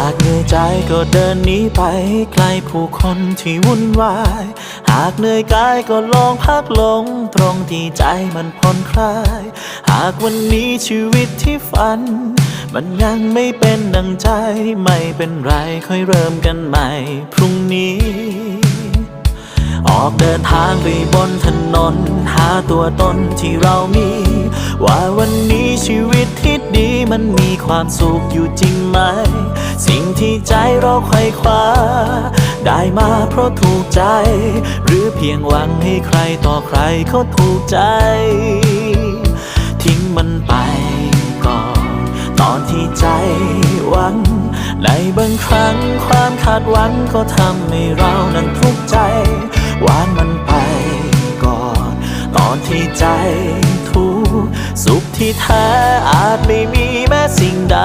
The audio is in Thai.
ากเหนื่อยใจก็เดินหนีไปไกลผู้คนที่วุ่นวายหากเหนื่อยกายก็ลองพักลงตรงที่ใจมันผ่อนคลายหากวันนี้ชีวิตที่ฝันมันยังไม่เป็นดังใจไม่เป็นไรค่อยเริ่มกันใหม่พรุ่งนี้ออกเดินทางไปบนถนนหาตัวตนที่เรามีว่าวันนี้ชีวิตที่ดีมันมีความสุขอยู่จริงไหมสิ่งที่ใจเราไขว่คว้าได้มาเพราะถูกใจหรือเพียงหวังให้ใครต่อใครเขาถูกใจทิ้งมันไปก่อนตอนที่ใจหวังในบางครั้งความคาดหวังก็ทำให้เรานั้นทุกข์ใจวางมันไปก่อนตอนที่ใจทุกข์สุขที่แท้อาจไม่มีแม้สิ่งใด